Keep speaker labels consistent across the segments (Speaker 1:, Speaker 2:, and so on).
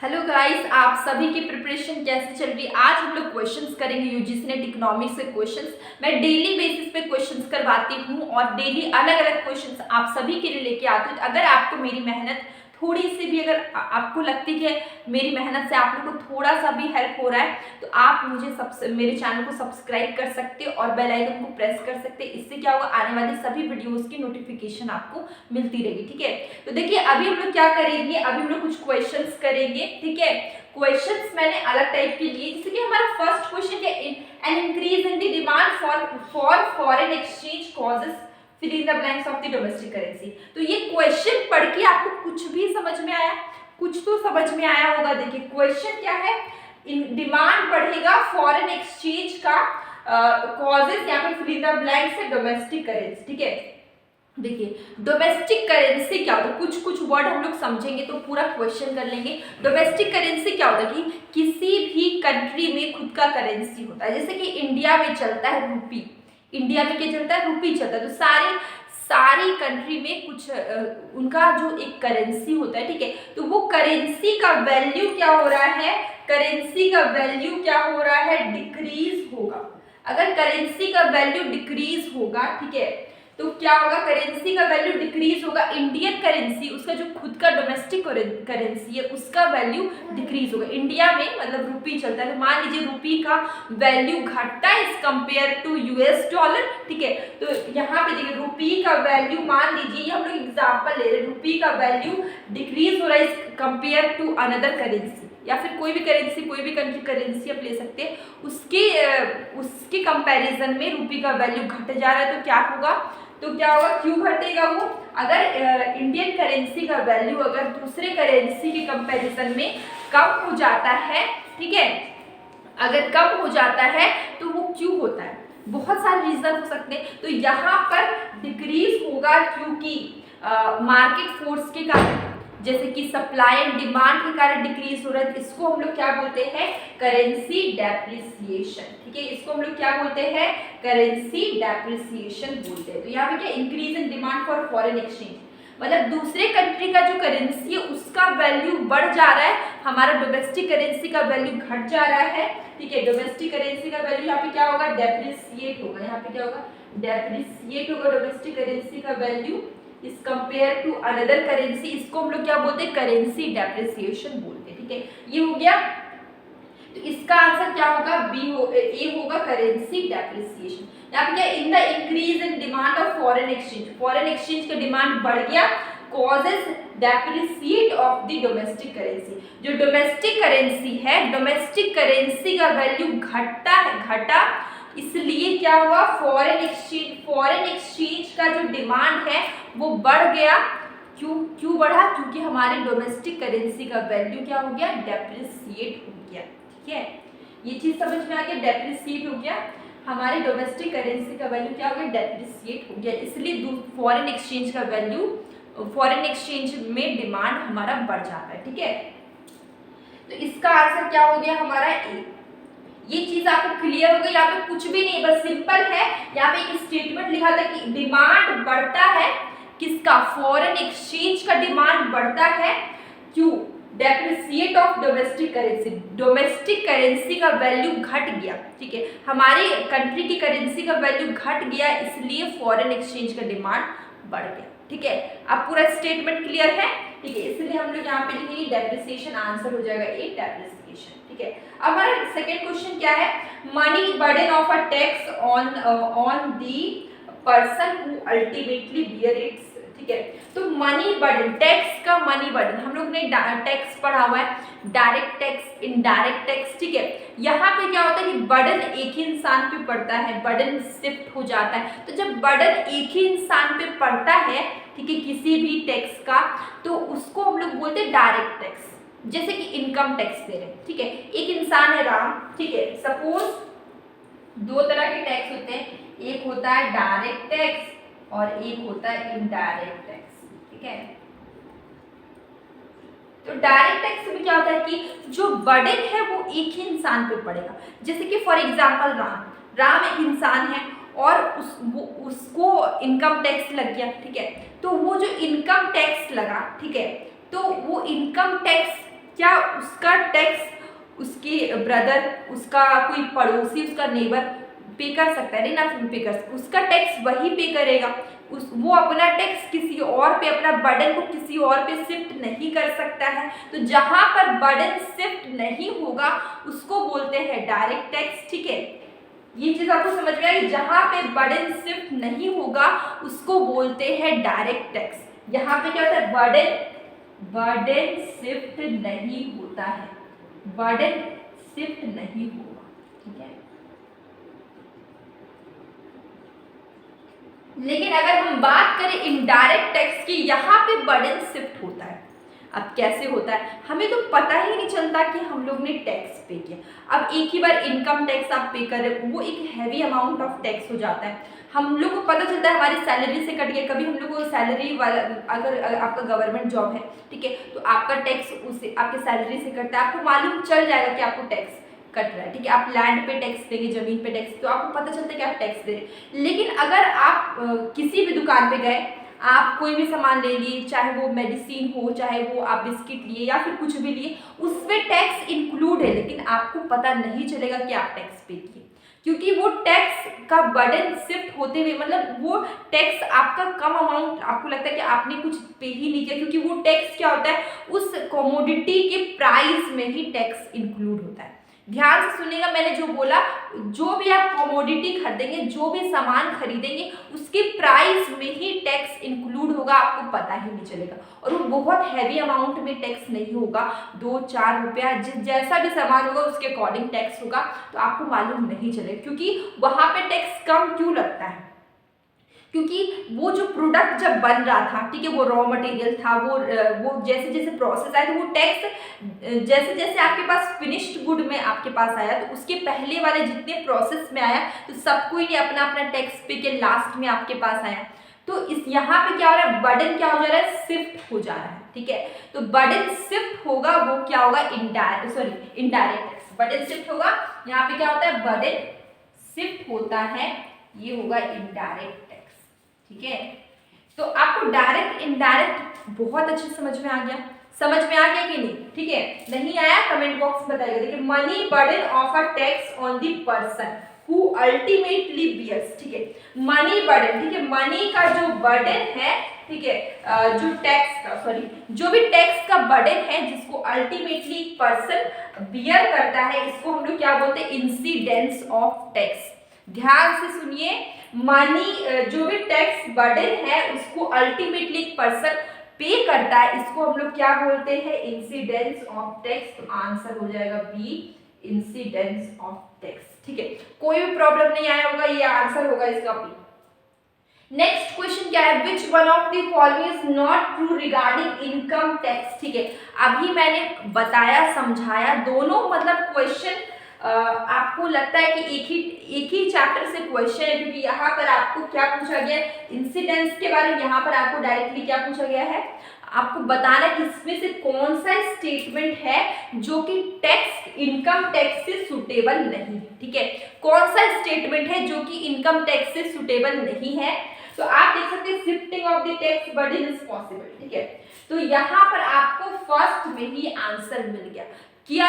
Speaker 1: Hello guys, आप सभी की प्रिपरेशन कैसे चल रही है। आज हम लोग क्वेश्चंस करेंगे यूजीसी नेट इकोनॉमिक्स से क्वेश्चंस। मैं डेली बेसिस पे क्वेश्चंस करवाती हूँ और डेली अलग अलग क्वेश्चंस आप सभी के लिए लेके आती हूँ। अगर आपको मेरी मेहनत थोड़ी सी भी अगर आपको लगती है मेरी मेहनत से आप लोग को थोड़ा सा भी हेल्प हो रहा है तो आप मुझे मेरे चैनल को सब्सक्राइब कर सकते हो और बेल आइकन को प्रेस कर सकते हैं। इससे क्या होगा, आने वाली सभी वीडियोस की नोटिफिकेशन आपको मिलती रहेगी। ठीक है, तो देखिए अभी हम लोग क्या करेंगे, अभी हम लोग कुछ क्वेश्चंस करेंगे। ठीक है, क्वेश्चंस मैंने अलग टाइप के लिए, जैसे कि हमारा फर्स्ट क्वेश्चन है an increase in the demand for foreign exchange causes fill in the blanks of the domestic currency. तो ये क्वेश्चन पढ़ के आपको कुछ भी समझ में आया, कुछ तो समझ में आया होगा। देखिए क्वेश्चन क्या है, डिमांड बढ़ेगा फॉरेन एक्सचेंज का कॉजेस, यहाँ पे फिल इन द ब्लैंक्स है डोमेस्टिक करेंसी। ठीक है, देखिए डोमेस्टिक करेंसी क्या होता है, कुछ कुछ वर्ड हम लोग समझेंगे तो पूरा क्वेश्चन कर लेंगे। डोमेस्टिक करेंसी क्या होता है कि किसी भी कंट्री में खुद का करेंसी होता है। जैसे कि इंडिया में चलता है रूपी, इंडिया में क्या चलता है, रूपी चलता है। तो सारी कंट्री में कुछ उनका जो एक करेंसी होता है। ठीक है, तो वो करेंसी का वैल्यू क्या हो रहा है, करेंसी का वैल्यू क्या हो रहा है, डिक्रीज होगा। अगर करेंसी का वैल्यू डिक्रीज होगा, ठीक है, तो क्या होगा, करेंसी का वैल्यू डिक्रीज होगा। इंडियन करेंसी, उसका जो खुद का डोमेस्टिक करेंसी है उसका वैल्यू डिक्रीज होगा। इंडिया में मतलब रूपी चलता है, तो मान लीजिए रूपी का वैल्यू घटता है इस कंपेयर टू यूएस डॉलर। ठीक है, तो यहाँ पे देखिए रूपी का वैल्यू, मान लीजिए ये हम लोग एग्जाम्पल ले रहे हैं, रूपी का वैल्यू डिक्रीज हो रहा है इस कंपेयर टू अनदर करेंसी, या फिर कोई भी करेंसी, कोई भी कंट्री करेंसी आप ले सकते हैं, उसके कंपैरिजन में रूपी का वैल्यू घट जा रहा है। तो क्या होगा, तो क्या होगा, क्यों घटेगा वो, अगर इंडियन करेंसी का वैल्यू अगर दूसरे करेंसी के कंपैरिजन में कम हो जाता है, ठीक है, अगर कम हो जाता है तो वो क्यों होता है, बहुत सारे रीजन हो सकते हैं। तो यहाँ पर डिक्रीज होगा क्योंकि मार्केट फोर्स के कारण, जैसे कि सप्लाई एंड डिमांड के कारण डिक्रीज हो रहा है। इसको हम लोग क्या बोलते हैं, करेंसी डेप्रिसिएशन। ठीक है, इसको हम लोग क्या बोलते हैं, करेंसी डेप्रिसिएशन बोलते हैं। तो यहाँ पे क्या, increase in demand for foreign exchange, मतलब दूसरे कंट्री का जो करेंसी है उसका वैल्यू बढ़ जा रहा है, हमारा डोमेस्टिक करेंसी का वैल्यू घट जा रहा है। ठीक है, डोमेस्टिक करेंसी का वैल्यू यहाँ पे क्या होगा, डेप्रिसिएट होगा। यहाँ पे क्या होगा, डेप्रिसिएट होगा डोमेस्टिक करेंसी का वैल्यू इस कंपेयर टू अनदर करेंसी। इसको हम लोग क्या बोलते हैं, करेंसी डेप्रिसिएशन बोलते हैं। ठीक है, ये हो गया। तो इसका आंसर क्या होगा, ए होगा करेंसी डेप्रिसिएशन। यहाँ पे क्या, in the increase in demand of foreign exchange, foreign exchange का डिमांड बढ़ गया, causes depreciate of the domestic currency. जो डोमेस्टिक करेंसी है, डोमेस्टिक करेंसी का वैल्यू घटता है, घटा, इसलिए क्या हुआ, फॉरेन एक्सचेंज का जो डिमांड है वो बढ़ गया। क्यों बढ़ा, क्योंकि हमारे डोमेस्टिक करेंसी का वैल्यू क्या हो गया, डेप्रिसिएट हो गया। ठीक है, ये चीज समझ में आ गया, डेप्रिसिएट हो गया, हमारे डोमेस्टिक करेंसी का वैल्यू क्या हो गया, डेप्रिसिएट हो गया, इसलिए फॉरेन एक्सचेंज का वैल्यू, फॉरेन एक्सचेंज में डिमांड हमारा बढ़ जाता है। ठीक है, तो इसका आंसर क्या हो गया हमारा ए। ये चीज आपको क्लियर हो गई, यहाँ पे कुछ भी नहीं, बस सिंपल है। यहाँ पे एक स्टेटमेंट लिखा था कि डिमांड बढ़ता है, किसका, फॉरेन एक्सचेंज का डिमांड बढ़ता है, क्यों, depreciate of domestic currency, domestic currency का वैल्यू घट गया। ठीक है, हमारी कंट्री की करेंसी का वैल्यू घट गया, इसलिए फॉरेन एक्सचेंज का डिमांड बढ़ गया। ठीक है, अब पूरा स्टेटमेंट क्लियर है। ठीक है, इसलिए हम लोग यहाँ पे लिखेंगे डेप्रिसिएशन, आंसर हो जाएगा ए, डेप्रिसिएशन। ठीक है, अब हमारा सेकेंड क्वेश्चन क्या है, money burden of a tax on the person who ultimately bear its. ठीक है, तो मनी बर्डन, टैक्स का मनी बर्डन, हम लोग ने टैक्स पढ़ा हुआ है, डायरेक्ट टैक्स, इनडायरेक्ट टैक्स। ठीक है, यहाँ पे क्या होता है कि बर्डन एक ही इंसान पे पड़ता है, बर्डन शिफ्ट हो जाता है। तो जब बर्डन एक ही इंसान पे पड़ता है, ठीक है, किसी भी टैक्स का, तो उसको हम लोग बोलते हैं डायरेक्ट टैक्स। जैसे कि इनकम टैक्स दे रहे हैं, ठीक है, एक इंसान है राम, ठीक है, सपोज दो तरह के टैक्स होते हैं, एक होता है डायरेक्ट टैक्स और एक होता है इनडायरेक्ट टैक्स। ठीक है, तो डायरेक्ट टैक्स में क्या होता है कि जो बर्डन है वो एक ही इंसान पे पड़ेगा। जैसे कि फॉर एग्जांपल राम एक इंसान है और उसको इनकम टैक्स लग गया। ठीक है, तो वो जो इनकम टैक्स लगा, ठीक है, तो वो इनकम टैक्स क्या उसका टैक्स उसके ब्रदर, उसका कोई पड़ोसी, उसका नेबर पे कर सकता है? नहीं ना पे कर सकता, उसका टैक्स वही पे करेगा। वो अपना टैक्स किसी और पे, अपना बर्डन को किसी और पे शिफ्ट नहीं कर सकता है। तो जहां पर बर्डन शिफ्ट नहीं होगा उसको बोलते हैं डायरेक्ट टैक्स। ठीक है, ये चीज आपको समझ में आई। जहां पे बर्डन शिफ्ट नहीं होगा उसको बोलते हैं डायरेक्ट टैक्स। यहाँ पे क्या होता है? बर्डन शिफ्ट नहीं होता है, बर्डन शिफ्ट नहीं होगा। ठीक है, लेकिन अगर हम बात करें इनडायरेक्ट टैक्स की, यहाँ पे बर्डन शिफ्ट होता है। अब कैसे होता है? हमें तो पता ही नहीं चलता कि हम लोग ने टैक्स पे किया। अब एक ही बार इनकम टैक्स आप पे कर रहे हो, वो एक हैवी अमाउंट ऑफ टैक्स हो जाता है। हम लोग को पता चलता है हमारी सैलरी से कट गया। कभी हम लोग को सैलरी वाला, अगर आपका गवर्नमेंट जॉब है, ठीक है, तो आपका टैक्स उससे आपके सैलरी से कटता है, आपको मालूम चल जाएगा कि आपको टैक्स कट रहा है। ठीक है, आप लैंड पे टैक्स देंगे, जमीन पे टैक्स, तो आपको पता चलता है कि आप टैक्स दे रहे हैं। लेकिन अगर आप किसी भी दुकान पे गए, आप कोई भी सामान ले लिए, चाहे वो मेडिसिन हो, चाहे वो आप बिस्किट लिए या फिर कुछ भी लिए, उसमें टैक्स इंक्लूड है, लेकिन आपको पता नहीं चलेगा कि आप टैक्स पे किए, क्योंकि वो टैक्स का बर्डन शिफ्ट होते हुए, मतलब वो टैक्स आपका कम अमाउंट, आपको लगता है कि आपने कुछ पे ही नहीं किया, क्योंकि वो टैक्स क्या होता है, उस कमोडिटी के प्राइस में ही टैक्स इंक्लूड होता है। ध्यान से सुनिएगा, मैंने जो बोला, जो भी आप कमोडिटी खरीदेंगे, जो भी सामान खरीदेंगे, उसके प्राइस में ही टैक्स इंक्लूड होगा, आपको पता ही नहीं चलेगा। और वो बहुत हैवी अमाउंट में टैक्स नहीं होगा, 2-4 रुपया, जैसा भी सामान होगा उसके अकॉर्डिंग टैक्स होगा, तो आपको मालूम नहीं चलेगा। क्योंकि वहां पे टैक्स कम क्यों लगता है? क्योंकि वो जो प्रोडक्ट जब बन रहा था, ठीक है, वो रॉ मटेरियल था, वो जैसे जैसे प्रोसेस आया, तो वो टैक्स जैसे जैसे आपके पास फिनिश्ड गुड में आपके पास आया, तो उसके पहले वाले जितने प्रोसेस में आया, तो सबको ही अपना अपना टैक्स पे के लास्ट में आपके पास आया। तो इस यहाँ पे क्या हो रहा है? बर्डन क्या हो जा रहा है? शिफ्ट हो जा रहा है। ठीक है, तो बर्डन शिफ्ट होगा, वो क्या होगा? Indirect tax. बर्डन शिफ्ट होगा, यहाँ पे क्या होता है? बर्डन शिफ्ट होता है, ये होगा इनडायरेक्ट टैक्स। ठीक है, तो आपको डायरेक्ट इनडायरेक्ट बहुत अच्छे समझ में आ गया? समझ में आ गया कि नहीं? ठीक है, नहीं आया कमेंट बॉक्स में बताइएगा। देखिए, money burden of a tax on the person who ultimately bears. ठीक है, मनी बर्डन, ठीक है, मनी का जो बर्डन है, ठीक है, जो टैक्स का, सॉरी, जो भी टैक्स का बर्डन है जिसको अल्टीमेटली पर्सन बियर करता है, इसको हम लोग क्या बोलते हैं? Incidence of tax. ध्यान से सुनिए, मनी जो भी टैक्स बर्डन है उसको अल्टीमेटली पर्सन पे करता है, इसको हम लोग क्या बोलते हैं? Incidence of tax. तो आंसर हो जाएगा बी, इंसिडेंस ऑफ टैक्स। ठीक है, कोई भी प्रॉब्लम नहीं आया होगा, ये आंसर होगा इसका बी। नेक्स्ट क्वेश्चन क्या है? Which one of the following is not true regarding income tax. ठीक है, अभी मैंने बताया, समझाया, दोनों मतलब क्वेश्चन आपको लगता है कि एक ही चैप्टर से क्वेश्चन है, क्योंकि यहाँ पर आपको क्या पूछा गया है? इंसिडेंस के बारे में। यहाँ पर आपको डायरेक्टली क्या पूछा गया है? आपको बताना कि इसमें से कौन सा स्टेटमेंट है जो कि टैक्स, इनकम टैक्स से सुटेबल नहीं है। ठीक है, कौन सा स्टेटमेंट है जो कि इनकम टैक्स से सुटेबल नहीं है? तो आप देख सकते हैं, shifting of the tax burden is possible. ठीक है, तो यहाँ पर आपको फर्स्ट में ही आंसर मिल गया। क्या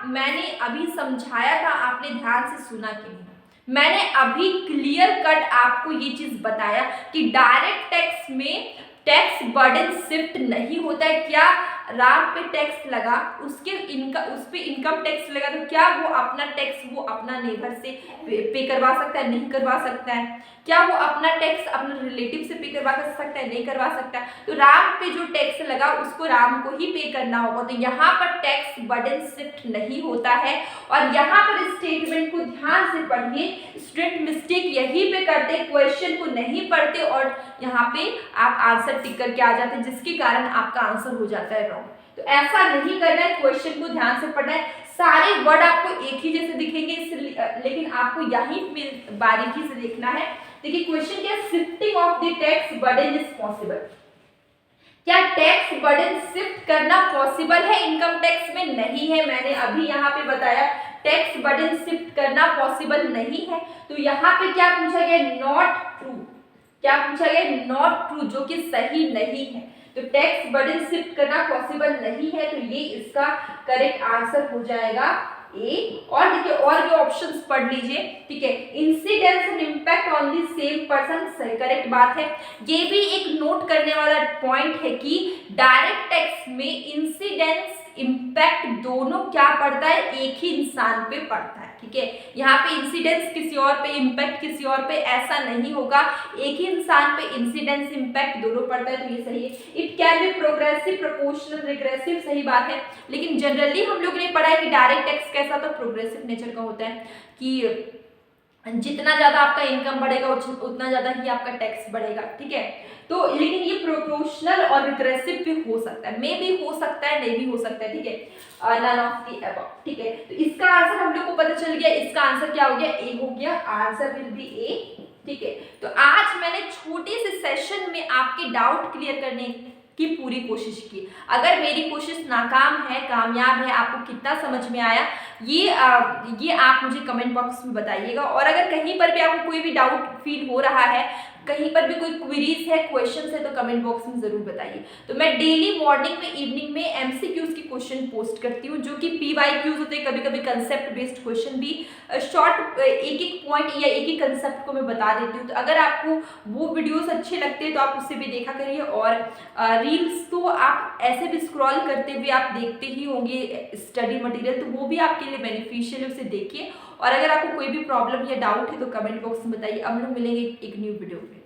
Speaker 1: मैंने अभी समझाया था, आपने ध्यान से सुना कि नहीं? मैंने अभी क्लियर कट आपको ये चीज बताया कि डायरेक्ट टैक्स में टैक्स बर्डन शिफ्ट नहीं होता है। क्या राम पे टैक्स लगा, उसके उस पे इनकम टैक्स लगा, तो क्या वो अपना टैक्स वो अपना नेबर से पे करवा सकता है? नहीं करवा सकता है। क्या वो अपना टैक्स अपने रिलेटिव से पे करवा सकता है? नहीं करवा सकता है। तो राम पे जो टैक्स लगा उसको राम को ही पे करना होगा। तो यहाँ पर टैक्स बर्डन शिफ्ट नहीं होता है। और यहाँ पर स्टेटमेंट को ध्यान से पढ़िए, स्टूडेंट मिस्टेक यहीं पे करते, क्वेश्चन को नहीं पढ़ते और यहाँ पे आप आंसर टिक करके आ जाते हैं, जिसके कारण आपका आंसर हो जाता है रॉन्ग। तो ऐसा नहीं करना है, क्वेश्चन को ध्यान से पढ़ना है। सारे वर्ड आपको एक ही जैसे दिखेंगे, लेकिन आपको यहीं पे बारीकी से देखना है। देखिए क्वेश्चन क्या है? Shifting of the tax burden is possible. क्या टैक्स बर्डन शिफ्ट करना पॉसिबल है? इनकम टैक्स में नहीं है। मैंने अभी यहाँ पे बताया टैक्स बर्डन शिफ्ट करना पॉसिबल नहीं है। तो यहाँ पे क्या पूछा गया? Not true. क्या पूछा गया? नॉट ट्रू, जो कि सही नहीं है। तो टैक्स बर्डन शिफ्ट करना पॉसिबल नहीं है, तो ये इसका करेक्ट आंसर हो जाएगा ए। और देखिए और भी ऑप्शंस पढ़ लीजिए, ठीक है। Incidence and impact on the same person, सही करेक्ट बात है। ये भी एक नोट करने वाला पॉइंट है कि डायरेक्ट टैक्स में इंसिडेंस इम्पैक्ट दोनों क्या पड़ता है, एक ही इंसान पे पड़ता है, ठीक है। यहाँ पे इंसिडेंस किसी और पे, इम्पैक्ट किसी और पे, ऐसा नहीं होगा, एक ही इंसान पे इंसिडेंस इम्पैक्ट दोनों पड़ता है, तो ये सही है। It can be progressive, proportional, regressive, सही बात है। लेकिन जनरली हम लोग ने पढ़ा है कि डायरेक्ट टैक्स कैसा, तो प्रोग्रेसिव नेचर का होता है कि जितना ज्यादा आपका इनकम बढ़ेगा उतना ज्यादा ही आपका टैक्स बढ़ेगा, ठीक है। तो लेकिन ये प्रोपोर्शनल और रिग्रेसिव भी हो सकता है, मे भी हो सकता है, नहीं भी हो सकता है, ठीक है। नन ऑफ द अबव, ठीक है। तो इसका आंसर हम लोग को पता चल गया, इसका आंसर क्या हो गया, ए हो गया, आंसर विल बी ए, ठीक है। तो आज मैंने छोटे से सेशन में आपके डाउट क्लियर करने की पूरी कोशिश की। अगर मेरी कोशिश नाकाम है, कामयाब है, आपको कितना समझ में आया ये आप मुझे कमेंट बॉक्स में बताइएगा। और अगर कहीं पर भी आपको कोई भी डाउट फील हो रहा है, कहीं पर भी कोई क्वेरीज है, क्वेश्चंस है, तो कमेंट बॉक्स में जरूर बताइए। तो मैं डेली मॉर्निंग में, इवनिंग में एमसीक्यूज के क्वेश्चन पोस्ट करती हूँ, जो कि पीवाईक्यूज होते हैं, कभी कभी कंसेप्ट बेस्ड क्वेश्चन भी, शॉर्ट एक एक पॉइंट या एक एक कंसेप्ट को मैं बता देती हूँ। तो अगर आपको वो वीडियोस अच्छे लगते हैं तो आप उससे भी देखा करिए। और रील्स तो आप ऐसे भी स्क्रॉल करते हुए आप देखते ही होंगे स्टडी मटेरियल, तो वो भी आपके लिए बेनिफिशियल है, उसे देखिए। और अगर आपको कोई भी प्रॉब्लम या डाउट है तो कमेंट बॉक्स में बताइए। हम लोग मिलेंगे एक न्यू वीडियो में।